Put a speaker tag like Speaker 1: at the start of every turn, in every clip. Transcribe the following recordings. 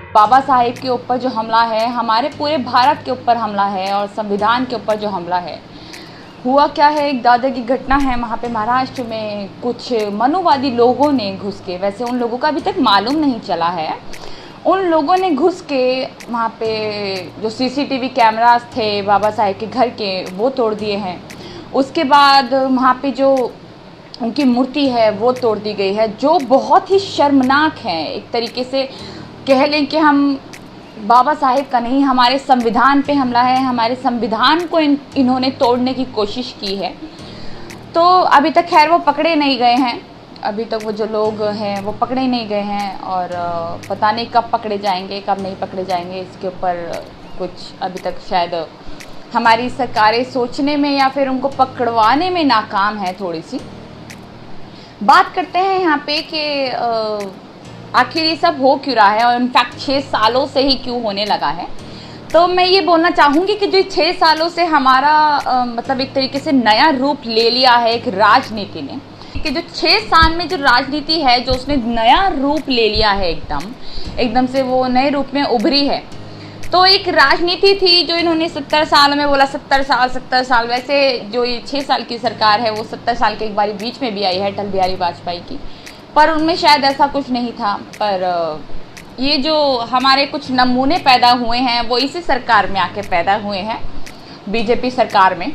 Speaker 1: बाबा साहेब के ऊपर जो हमला है, हमारे पूरे भारत के ऊपर हमला है और संविधान के ऊपर जो हमला है। हुआ क्या है, एक दादा की घटना है वहाँ पे महाराष्ट्र में। कुछ मनुवादी लोगों ने घुस के, वैसे उन लोगों का अभी तक मालूम नहीं चला है, उन लोगों ने घुस के वहाँ पे जो सीसीटीवी कैमरास थे बाबा साहेब के घर के, वो तोड़ दिए हैं। उसके बाद वहाँ पे जो उनकी मूर्ति है वो तोड़ दी गई है, जो बहुत ही शर्मनाक है। एक तरीके से कह लें कि हम बाबा साहेब का नहीं, हमारे संविधान पे हमला है। हमारे संविधान को इन्होंने तोड़ने की कोशिश की है। तो अभी तक खैर वो पकड़े नहीं गए हैं, अभी तक वो जो लोग हैं वो पकड़े नहीं गए हैं, और पता नहीं कब पकड़े जाएंगे कब नहीं पकड़े जाएंगे। इसके ऊपर कुछ अभी तक शायद हमारी सरकारें सोचने में या फिर उनको पकड़वाने में नाकाम है थोड़ी सी। बात करते हैं यहाँ पे कि आखिर ये सब हो क्यों रहा है, और इनफैक्ट 6 सालों से ही क्यों होने लगा है। तो मैं ये बोलना चाहूँगी कि जो 6 सालों से हमारा मतलब एक तरीके से नया रूप ले लिया है एक राजनीति ने, कि जो 6 साल में जो राजनीति है जो उसने नया रूप ले लिया है, एकदम से वो नए रूप में उभरी है। तो एक राजनीति थी जो इन्होंने 70 साल में बोला, 70 साल। वैसे जो ये 6 साल की सरकार है वो 70 साल के एक बारी बीच में भी आई है, अटल बिहारी वाजपेयी की, पर उनमें शायद ऐसा कुछ नहीं था। पर ये जो हमारे कुछ नमूने पैदा हुए हैं वो इसी सरकार में आके पैदा हुए हैं, बीजेपी सरकार में।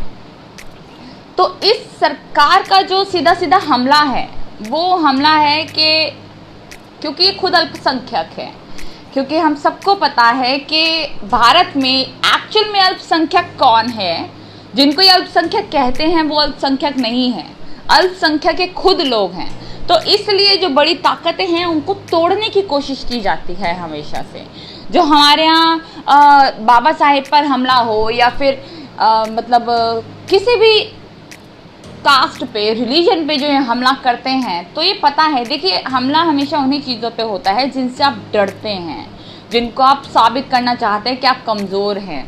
Speaker 1: तो इस सरकार का जो सीधा सीधा हमला है वो हमला है कि क्योंकि ये खुद अल्पसंख्यक है, क्योंकि हम सबको पता है कि भारत में एक्चुअल में अल्पसंख्यक कौन है। जिनको ये अल्पसंख्यक कहते हैं वो अल्पसंख्यक नहीं है, अल्पसंख्यक के खुद लोग हैं। तो इसलिए जो बड़ी ताकतें हैं उनको तोड़ने की कोशिश की जाती है हमेशा से। जो हमारे यहाँ बाबा साहेब पर हमला हो या फिर मतलब किसी भी कास्ट पे, रिलीजन पे जो ये हमला करते हैं, तो ये पता है, देखिए हमला हमेशा उन्हीं चीज़ों पे होता है जिनसे आप डरते हैं, जिनको आप साबित करना चाहते हैं कि आप कमज़ोर हैं।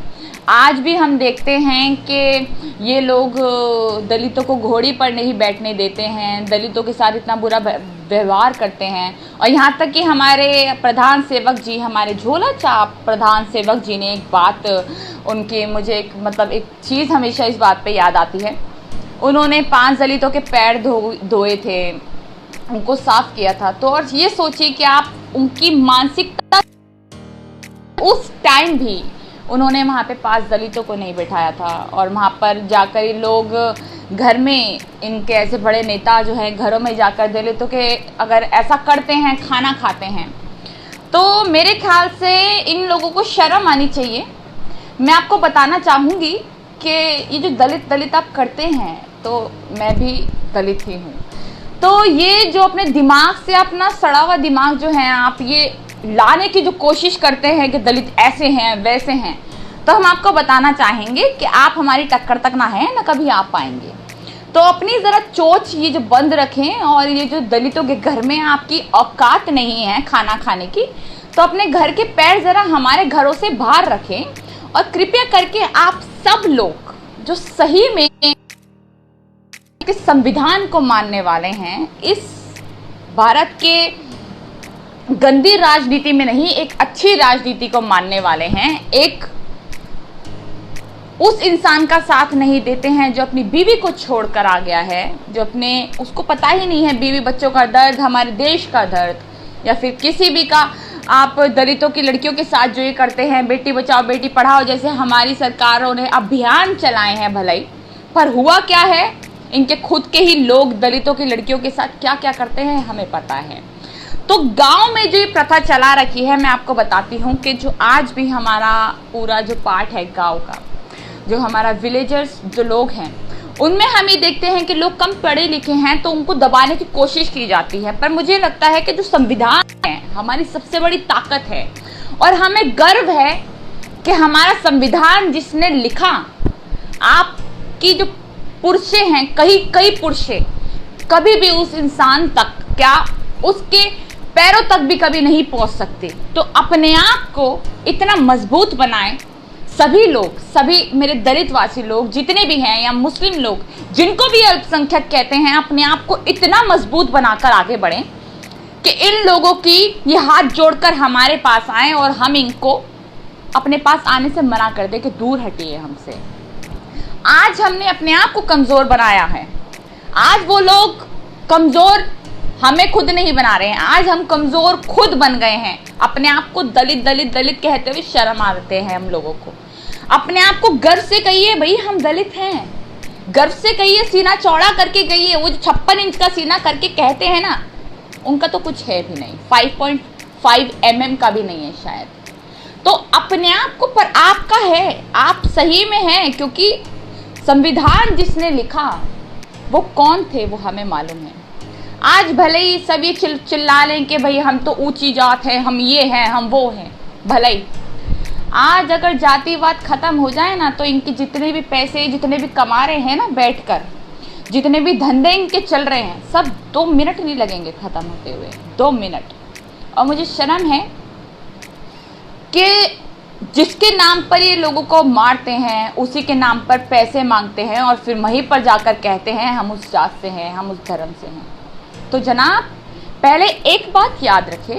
Speaker 1: आज भी हम देखते हैं कि ये लोग दलितों को घोड़ी पर नहीं बैठने देते हैं, दलितों के साथ इतना बुरा व्यवहार करते हैं। और यहाँ तक कि हमारे प्रधान सेवक जी, हमारे झोला छाप प्रधान सेवक जी ने एक बात उनकी, मुझे एक चीज़ हमेशा इस बात पे याद आती है। उन्होंने 5 दलितों के पैर धोए थे, उनको साफ किया था। तो और ये सोचिए कि आप उनकी मानसिकता, उस टाइम भी उन्होंने वहाँ पे 5 दलितों को नहीं बैठाया था, और वहाँ पर जाकर ये लोग घर में, इनके ऐसे बड़े नेता जो हैं घरों में जाकर दलितों के अगर ऐसा करते हैं, खाना खाते हैं, तो मेरे ख्याल से इन लोगों को शर्म आनी चाहिए। मैं आपको बताना चाहूँगी कि ये जो दलित आप करते हैं, तो मैं भी दलित ही हूँ। तो ये जो अपने दिमाग से, अपना सड़ा हुआ दिमाग जो है, आप ये लाने की जो कोशिश करते हैं कि दलित ऐसे हैं वैसे हैं, तो हम आपको बताना चाहेंगे कि आप हमारी टक्कर तक ना हैं, ना कभी आप पाएंगे। तो अपनी ज़रा चोंच ये जो बंद रखें, और ये जो दलितों के घर में आपकी औकात नहीं है खाना खाने की, तो अपने घर के पैर ज़रा हमारे घरों से बाहर रखें। और कृपया करके आप सब लोग जो सही में इस संविधान को मानने वाले हैं, इस भारत के गंदी राजनीति में नहीं, एक अच्छी राजनीति को मानने वाले हैं, एक उस इंसान का साथ नहीं देते हैं जो अपनी बीवी को छोड़कर आ गया है, जो उसको पता ही नहीं है बीवी बच्चों का दर्द, हमारे देश का दर्द, या फिर किसी भी का। आप दलितों की लड़कियों के साथ जो ये करते हैं, बेटी बचाओ बेटी पढ़ाओ जैसे हमारी सरकारों ने अभियान चलाए हैं भलाई, पर हुआ क्या है, इनके खुद के ही लोग दलितों की लड़कियों के साथ क्या क्या करते हैं हमें पता है। तो गांव में जो ये प्रथा चला रखी है, मैं आपको बताती हूँ कि जो आज भी हमारा पूरा जो पार्ट है गांव का, जो हमारा विलेजर्स जो लोग हैं, उनमें हम ये देखते हैं कि लोग कम पढ़े लिखे हैं तो उनको दबाने की कोशिश की जाती है। पर मुझे लगता है कि जो संविधान है हमारी सबसे बड़ी ताकत है, और हमें गर्व है कि हमारा संविधान जिसने लिखा, आपकी जो पुरुषे हैं, कई पुरुषे कभी भी उस इंसान तक, क्या उसके पैरों तक भी कभी नहीं पहुंच सकते। तो अपने आप को इतना मजबूत बनाएं, सभी लोग, सभी मेरे दलितवासी लोग जितने भी हैं, या मुस्लिम लोग जिनको भी अल्पसंख्यक कहते हैं, अपने आप को इतना मजबूत बनाकर आगे बढ़ें कि इन लोगों की ये हाथ जोड़कर हमारे पास आए और हम इनको अपने पास आने से मना कर दे कि दूर हटिए हमसे। आज हमने अपने आप को कमजोर बनाया है। आज वो लोग कमजोर हमें खुद नहीं बना रहे हैं, आज हम कमजोर खुद बन गए हैं। अपने आप को दलित दलित दलित कहते हुए शर्म आते हैं हम लोगों को। अपने आप को गर्व से कहिए भाई हम दलित हैं, गर्व से कहिए, सीना चौड़ा करके कहिए। वो जो 56 इंच का सीना करके कहते हैं ना, उनका तो कुछ है भी नहीं, 5.5 mm का भी नहीं है शायद। तो अपने आप को, पर आपका है, आप सही में हैं, क्योंकि संविधान जिसने लिखा वो कौन थे वो हमें मालूम है। आज भले ही सब ये चिल्ला लें कि भाई हम तो ऊंची जात है, हम ये हैं, हम वो हैं, भले ही आज अगर जातिवाद खत्म हो जाए ना, तो इनके जितने भी पैसे, जितने भी कमा रहे हैं ना बैठकर, जितने भी धंधे इनके चल रहे हैं, सब 2 मिनट नहीं लगेंगे खत्म होते हुए, 2 मिनट। और मुझे शर्म है कि जिसके नाम पर ये लोगों को मारते हैं, उसी के नाम पर पैसे मांगते हैं और फिर वहीं पर जाकर कहते हैं हम उस जात से हैं, हम उस धर्म से हैं। तो जनाब, पहले एक बात याद रखें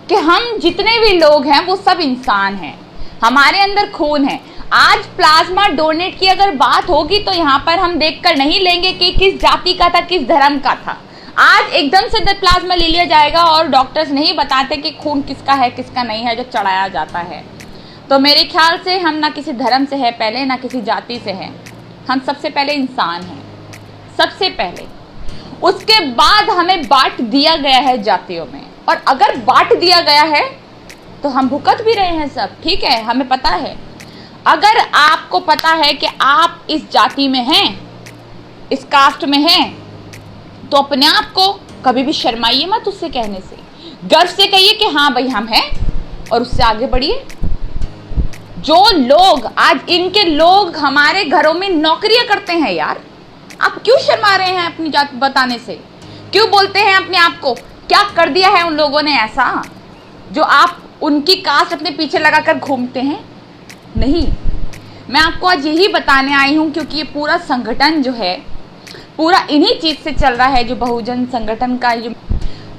Speaker 1: कि हम जितने भी लोग हैं वो सब इंसान हैं, हमारे अंदर खून है। आज प्लाज्मा डोनेट की अगर बात होगी तो यहाँ पर हम देखकर नहीं लेंगे कि किस जाति का था, किस धर्म का था। आज एकदम से प्लाज्मा ले लिया जाएगा और डॉक्टर्स नहीं बताते कि खून किसका है किसका नहीं है जो चढ़ाया जाता है। तो मेरे ख्याल से हम ना किसी धर्म से है पहले, ना किसी जाति से है, हम सबसे पहले इंसान हैं, सबसे पहले। उसके बाद हमें बांट दिया गया है जातियों में, और अगर बांट दिया गया है तो हम भुगत भी रहे हैं सब, ठीक है, हमें पता है। अगर आपको पता है कि आप इस जाति में हैं, इस कास्ट में हैं, तो अपने आप को कभी भी शर्माइए मत उससे कहने से, गर्व से कहिए कि हाँ भाई हम हैं, और उससे आगे बढ़िए। जो लोग आज इनके लोग हमारे घरों में नौकरियां करते हैं यार, आप क्यों शर्मा रहे हैं अपनी जात बताने से? क्यों बोलते हैं अपने आप को? क्या कर दिया है उन लोगों ने ऐसा जो आप उनकी कास्ट अपने पीछे लगाकर घूमते हैं? नहीं, मैं आपको आज यही बताने आई हूं, क्योंकि ये पूरा संगठन जो है पूरा इन्हीं चीज से चल रहा है, जो बहुजन संगठन का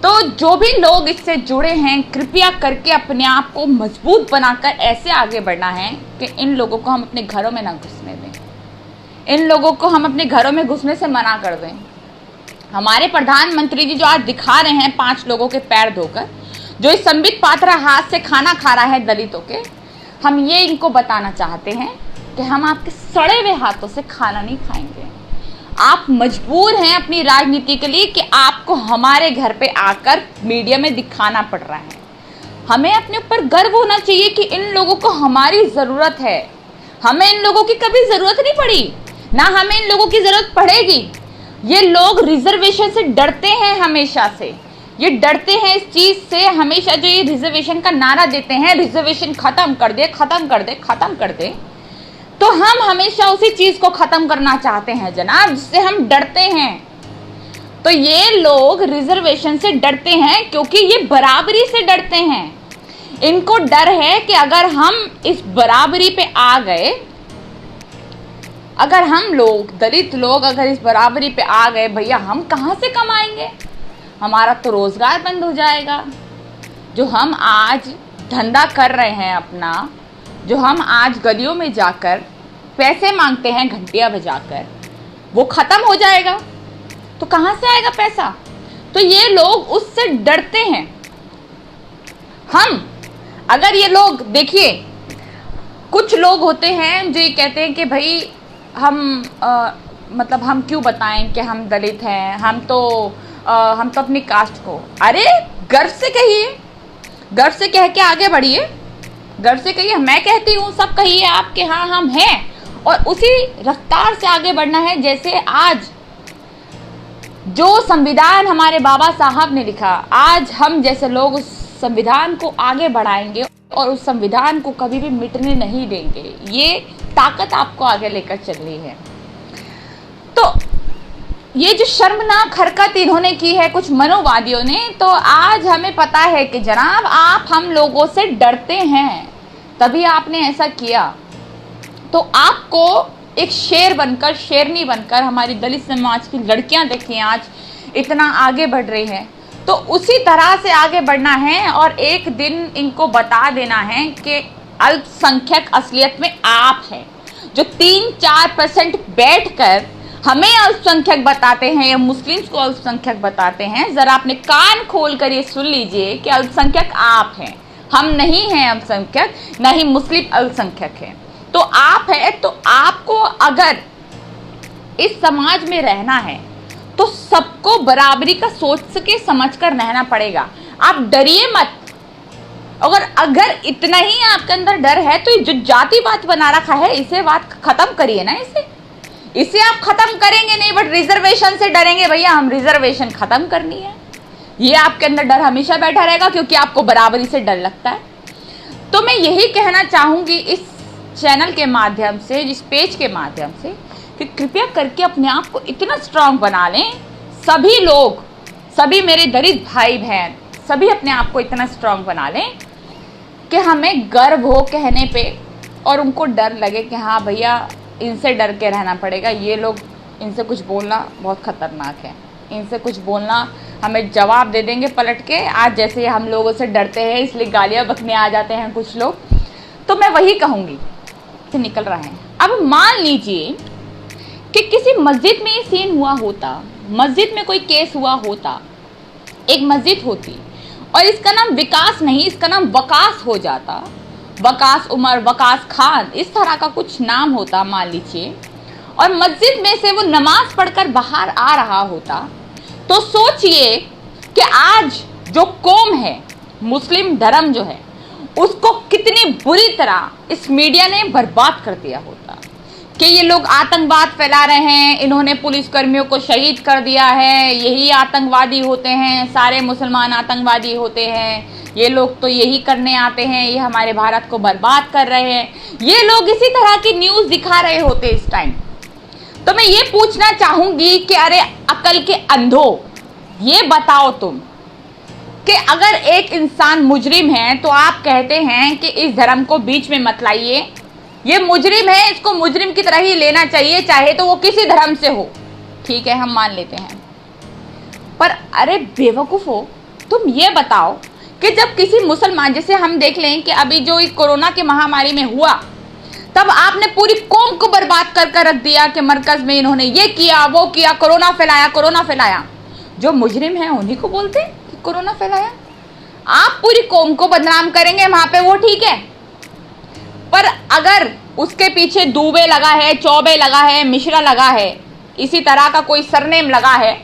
Speaker 1: तो जो भी लोग इससे जुड़े हैं, कृपया करके अपने आप को मजबूत बनाकर ऐसे आगे बढ़ना है कि इन लोगों को हम अपने घरों में ना घुसने दें, इन लोगों को हम अपने घरों में घुसने से मना कर दें। हमारे प्रधानमंत्री जी जो आज दिखा रहे हैं 5 लोगों के पैर धोकर, जो इस संबित पात्रा हाथ से खाना खा रहा है दलितों के, हम ये इनको बताना चाहते हैं कि हम आपके सड़े हुए हाथों से खाना नहीं खाएंगे। आप मजबूर हैं अपनी राजनीति के लिए कि आपको हमारे घर पे आकर मीडिया में दिखाना पड़ रहा है। हमें अपने ऊपर गर्व होना चाहिए कि इन लोगों को हमारी ज़रूरत है। हमें इन लोगों की कभी ज़रूरत नहीं पड़ी, ना हमें इन लोगों की ज़रूरत पड़ेगी। ये लोग रिजर्वेशन से डरते हैं, हमेशा से ये डरते हैं इस चीज़ से, हमेशा जो ये रिजर्वेशन का नारा देते हैं, रिजर्वेशन खत्म कर दे, खत्म कर दे, खत्म कर दे, तो हम हमेशा उसी चीज को खत्म करना चाहते हैं जनाब, जिससे हम डरते हैं। तो ये लोग रिजर्वेशन से डरते हैं क्योंकि ये बराबरी से डरते हैं। इनको डर है कि अगर हम इस बराबरी पे आ गए, अगर हम लोग दलित लोग अगर इस बराबरी पे आ गए, भैया हम कहाँ से कमाएंगे? हमारा तो रोजगार बंद हो जाएगा। जो हम आज धंधा कर रहे हैं अपना, जो हम आज गलियों में जाकर पैसे मांगते हैं घंटियां बजाकर, वो खत्म हो जाएगा। तो कहाँ से आएगा पैसा? तो ये लोग उससे डरते हैं। हम अगर ये लोग देखिए, कुछ लोग होते हैं जो ये कहते हैं कि भाई हम मतलब हम क्यों बताएं कि हम दलित हैं, हम तो अपनी कास्ट को, अरे गर्व से कहिए, गर्व से कह के आगे बढ़िए, गर्व से कहिए। मैं कहती हूँ सब कहिए आप कि हाँ हम हैं, और उसी रफ्तार से आगे बढ़ना है जैसे आज जो संविधान हमारे बाबा साहब ने लिखा। आज हम जैसे लोग उस संविधान को आगे बढ़ाएंगे और उस संविधान को कभी भी मिटने नहीं देंगे। ये ताकत आपको आगे लेकर चलनी है। तो ये जो शर्मनाक हरकत इन्होंने की है कुछ मनोवादियों ने, तो आज हमें पता है कि जनाब आप हम लोगों से डरते हैं, तभी आपने ऐसा किया। तो आपको एक शेर बनकर, शेरनी बनकर, हमारी दलित समाज की लड़कियां देखिए आज इतना आगे बढ़ रही हैं, तो उसी तरह से आगे बढ़ना है और एक दिन इनको बता देना है कि अल्पसंख्यक असलियत में आप हैं, जो 3-4% बैठकर हमें अल्पसंख्यक बताते हैं या मुस्लिम्स को अल्पसंख्यक बताते हैं। जरा अपने कान खोल कर ये सुन लीजिए कि अल्पसंख्यक आप हैं, हम नहीं हैं अल्पसंख्यक, न ही मुस्लिम अल्पसंख्यक हैं। तो आप है, तो आपको अगर इस समाज में रहना है तो सबको बराबरी का सोच सके समझ कर रहना पड़ेगा। आप डरिए मत। अगर इतना ही आपके अंदर डर है तो ये जो जातिवाद बना रखा है इसे बात खत्म करिए ना। इसे आप खत्म करेंगे नहीं, बट रिजर्वेशन से डरेंगे, भैया हम रिजर्वेशन खत्म करनी है। ये आपके अंदर डर हमेशा बैठा रहेगा क्योंकि आपको बराबरी से डर लगता है। तो मैं यही कहना चाहूंगी इस चैनल के माध्यम से, इस पेज के माध्यम से, कि कृपया करके अपने आप को इतना स्ट्रांग बना लें। सभी लोग, सभी मेरे दलित भाई बहन, सभी अपने आप को इतना स्ट्रांग बना लें कि हमें गर्व हो कहने पे और उनको डर लगे कि हाँ भैया इनसे डर के रहना पड़ेगा, ये लोग, इनसे कुछ बोलना बहुत ख़तरनाक है, इनसे कुछ बोलना हमें जवाब दे देंगे पलट के। आज जैसे हम लोगों से डरते हैं इसलिए गालियाँ बकने आ जाते हैं कुछ लोग। तो मैं वही कहूँगी से निकल रहा है। अब मान लीजिए कि किसी मस्जिद में ये सीन हुआ होता, मस्जिद में कोई केस हुआ होता, एक मस्जिद होती और इसका नाम विकास नहीं, इसका नाम वकास हो जाता, वकास उमर, वकास खान, इस तरह का कुछ नाम होता मान लीजिए, और मस्जिद में से वो नमाज पढ़कर बाहर आ रहा होता, तो सोचिए कि आज जो कौम है, मुस्लिम धर्म जो है, उसको कितनी बुरी तरह इस मीडिया ने बर्बाद कर दिया होता कि ये लोग आतंकवाद फैला रहे हैं, इन्होंने पुलिसकर्मियों को शहीद कर दिया है, यही आतंकवादी होते हैं, सारे मुसलमान आतंकवादी होते हैं, ये लोग तो यही करने आते हैं, ये हमारे भारत को बर्बाद कर रहे हैं। ये लोग इसी तरह की न्यूज़ दिखा रहे होते इस टाइम। तो मैं ये पूछना चाहूँगी कि अरे अकल के अंधो, ये बताओ तुम कि अगर एक इंसान मुजरिम है तो आप कहते हैं कि इस धर्म को बीच में मत लाइए, ये मुजरिम है, इसको मुजरिम की तरह ही लेना चाहिए, चाहे तो वो किसी धर्म से हो, ठीक है हम मान लेते हैं। पर अरे बेवकूफ़ो, तुम ये बताओ कि जब किसी मुसलमान, जैसे हम देख लें कि अभी जो कोरोना की महामारी में हुआ, तब आपने पूरी कौम को बर्बाद कर रख दिया कि मरकज में इन्होंने ये किया वो किया, कोरोना फैलाया, कोरोना फैलाया। जो मुजरिम है उन्हीं को बोलते कि कोरोना फैलाया। आप पूरी कौम को बदनाम करेंगे वहां पे, वो ठीक है, पर अगर उसके पीछे दुबे लगा है, चौबे लगा है, मिश्रा लगा है, इसी तरह का कोई सरनेम लगा है,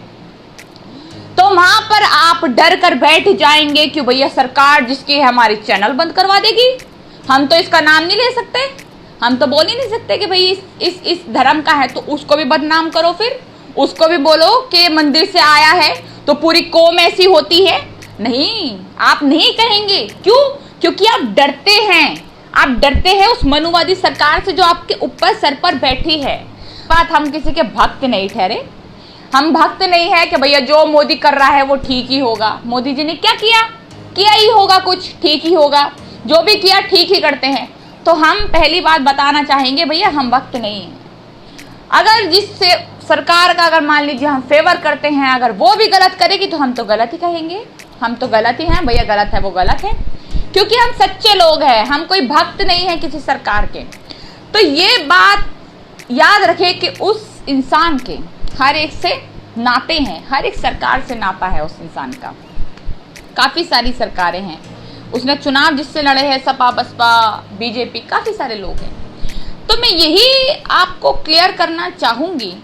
Speaker 1: तो वहां पर आप डर कर बैठ जाएंगे कि भैया सरकार जिसकी है हमारी चैनल बंद करवा देगी, हम तो इसका नाम नहीं ले सकते, हम तो बोल ही नहीं सकते कि भाई इस धर्म का है, तो उसको भी बदनाम करो, फिर उसको भी बोलो कि मंदिर से आया है तो पूरी कौम ऐसी होती है। नहीं, आप नहीं कहेंगे। क्यों? क्योंकि आप डरते हैं, आप डरते हैं उस मनुवादी सरकार से जो आपके ऊपर सर पर बैठी है। बात, हम किसी के भक्त नहीं ठहरे, हम भक्त नहीं है कि भैया जो मोदी कर रहा है वो ठीक ही होगा, मोदी जी ने क्या किया, किया ही होगा, कुछ ठीक ही होगा, जो भी किया ठीक ही करते हैं। तो हम पहली बात बताना चाहेंगे भैया हम भक्त नहीं हैं। अगर जिससे सरकार का अगर मान लीजिए हम फेवर करते हैं, अगर वो भी गलत करेगी तो हम तो गलत ही कहेंगे, हम तो गलत ही हैं भैया, गलत है वो गलत है, क्योंकि हम सच्चे लोग हैं, हम कोई भक्त नहीं है किसी सरकार के। तो ये बात याद रखें कि उस इंसान के हर एक से नाते हैं, हर एक सरकार से नाता है उस इंसान का। काफ़ी सारी सरकारें हैं, उसने चुनाव जिससे लड़े हैं, सपा बसपा बीजेपी, काफ़ी सारे लोग हैं। तो मैं यही आपको क्लियर करना चाहूँगी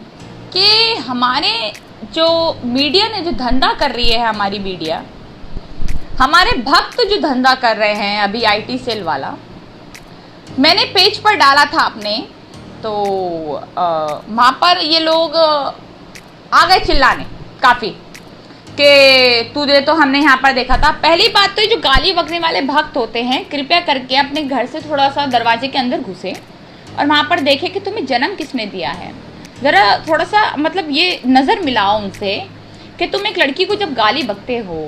Speaker 1: कि हमारे जो मीडिया ने जो धंधा कर रही है, हमारी मीडिया, हमारे भक्त जो धंधा कर रहे हैं अभी IT सेल वाला, मैंने पेज पर डाला था अपने, तो वहाँ पर ये लोग आ गए चिल्लाने काफ़ी कि तुझे तो हमने यहाँ पर देखा था। पहली बात तो ये जो गाली बकने वाले भक्त होते हैं, कृपया करके अपने घर से थोड़ा सा दरवाजे के अंदर घुसे और वहाँ पर देखे कि तुम्हें जन्म किसने दिया है। ज़रा थोड़ा सा मतलब ये नज़र मिलाओ उनसे कि तुम एक लड़की को जब गाली बकते हो,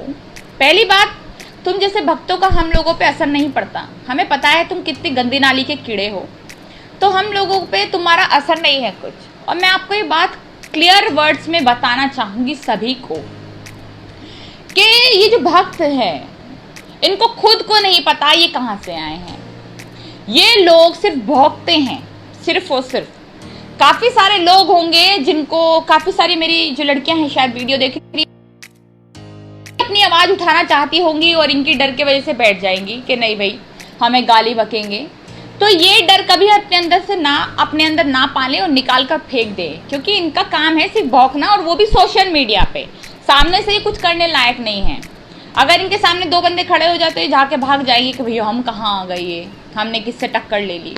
Speaker 1: पहली बात तुम जैसे भक्तों का हम लोगों पे असर नहीं पड़ता, हमें पता है तुम कितनी गंदी नाली के कीड़े हो, तो हम लोगों पे तुम्हारा असर नहीं है कुछ। और मैं आपको ये बात क्लियर वर्ड्स में बताना चाहूँगी सभी को कि ये जो भक्त हैं, इनको खुद को नहीं पता ये कहाँ से आए हैं। ये लोग सिर्फ भौंकते हैं, सिर्फ और सिर्फ। काफी सारे लोग होंगे जिनको, काफी सारी मेरी जो लड़कियां हैं शायद वीडियो देख रही, अपनी आवाज उठाना चाहती होंगी और इनकी डर के वजह से बैठ जाएंगी कि नहीं भाई हमें गाली बकेंगे। तो ये डर कभी अपने अंदर ना पाले और निकाल कर फेंक दे, क्योंकि इनका काम है सिर्फ भौंकना, और वो भी सोशल मीडिया पे। सामने से ही कुछ करने लायक नहीं है। अगर इनके सामने 2 बंदे खड़े हो जाते हैं, जाके भाग जाएंगे कि भैया हम कहाँ आ गए, हमने किससे टक्कर ले ली।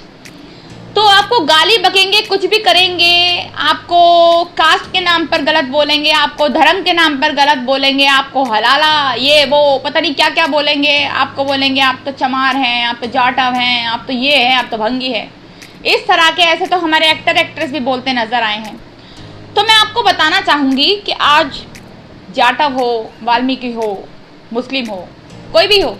Speaker 1: तो आपको गाली बकेंगे, कुछ भी करेंगे, आपको कास्ट के नाम पर गलत बोलेंगे, आपको धर्म के नाम पर गलत बोलेंगे, आपको हलाला ये वो पता नहीं क्या क्या बोलेंगे, आपको बोलेंगे आप तो चमार हैं, आप तो जाटव हैं, आप तो ये हैं, आप तो भंगी है। इस तरह के ऐसे तो हमारे एक्टर एक्ट्रेस भी बोलते नजर आए हैं। तो मैं आपको बताना चाहूँगी कि आज जाटव हो, वाल्मीकि हो, मुस्लिम हो, कोई भी हो,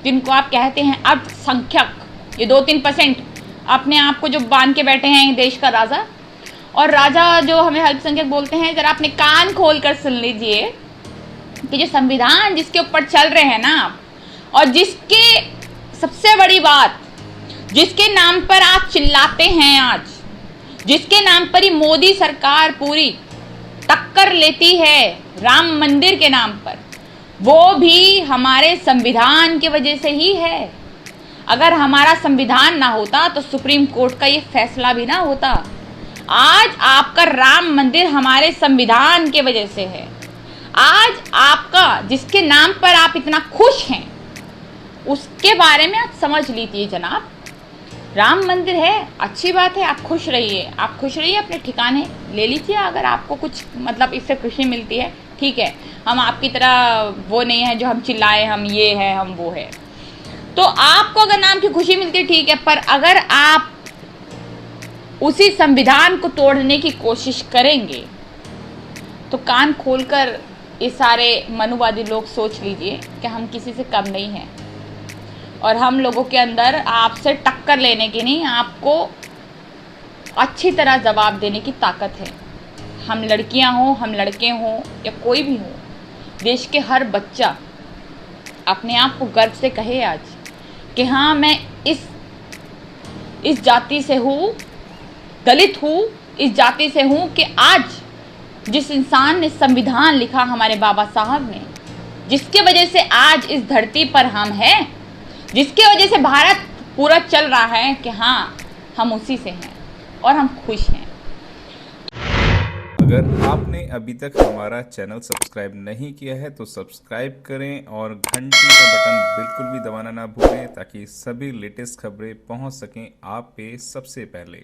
Speaker 1: जिनको आप कहते हैं अल्पसंख्यक, ये 2-3% अपने आप को जो बांध के बैठे हैं देश का राजा, और राजा जो हमें अल्पसंख्यक बोलते हैं, जरा अपने कान खोल कर सुन लीजिए कि जो संविधान जिसके ऊपर चल रहे हैं ना आप, और जिसके सबसे बड़ी बात, जिसके नाम पर आप चिल्लाते हैं आज, जिसके नाम पर ही मोदी सरकार पूरी टक्कर लेती है राम मंदिर के नाम पर, वो भी हमारे संविधान की वजह से ही है। अगर हमारा संविधान ना होता तो सुप्रीम कोर्ट का ये फैसला भी ना होता। आज आपका राम मंदिर हमारे संविधान के वजह से है। आज आपका, जिसके नाम पर आप इतना खुश हैं, उसके बारे में आप समझ लीजिए जनाब। राम मंदिर है, अच्छी बात है, आप खुश रहिए, आप खुश रहिए, अपने ठिकाने ले लीजिए। अगर आपको कुछ मतलब इससे खुशी मिलती है, ठीक है, हम आपकी तरह वो नहीं है जो हम चिल्लाए हम ये है हम वो है। तो आपको अगर नाम की खुशी मिलती है, ठीक है, पर अगर आप उसी संविधान को तोड़ने की कोशिश करेंगे तो कान खोलकर ये सारे मनुवादी लोग सोच लीजिए कि हम किसी से कम नहीं हैं, और हम लोगों के अंदर आपसे टक्कर लेने की नहीं, आपको अच्छी तरह जवाब देने की ताकत है। हम लड़कियां हों, हम लड़के हों, या कोई भी हो, देश के हर बच्चा अपने आप को गर्व से कहे आज कि हाँ मैं इस जाति से हूँ, दलित हूँ, इस जाति से हूँ, कि आज जिस इंसान ने संविधान लिखा हमारे बाबा साहब ने, जिसके वजह से आज इस धरती पर हम हैं, जिसके वजह से भारत पूरा चल रहा है, कि हाँ हम उसी से हैं और हम खुश हैं।
Speaker 2: अगर आपने अभी तक हमारा चैनल सब्सक्राइब नहीं किया है तो सब्सक्राइब करें और घंटी का बटन बिल्कुल भी दबाना ना भूलें, ताकि सभी लेटेस्ट खबरें पहुंच सकें आप पे सबसे पहले।